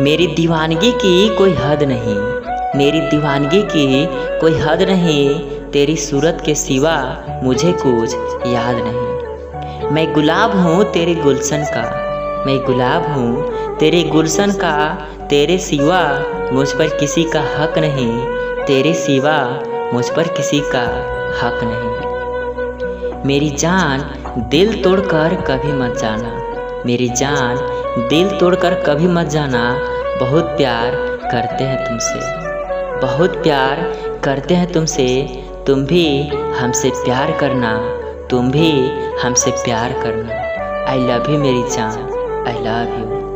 मेरी दीवानगी की कोई हद नहीं, मेरी दीवानगी की कोई हद नहीं, तेरी सूरत के सिवा मुझे कुछ याद नहीं। मैं गुलाब हूँ तेरे गुलशन का, मैं गुलाब हूँ तेरे गुलशन का, तेरे सिवा मुझ पर किसी का हक नहीं, तेरे सिवा मुझ पर किसी का हक नहीं। मेरी जान दिल तोड़कर कभी मत जाना, मेरी जान दिल तोड़कर कभी मत जाना, बहुत प्यार करते हैं तुमसे, बहुत प्यार करते हैं तुमसे, तुम भी हमसे प्यार करना, तुम भी हमसे प्यार करना। आई लव यू मेरी जान, आई लव यू।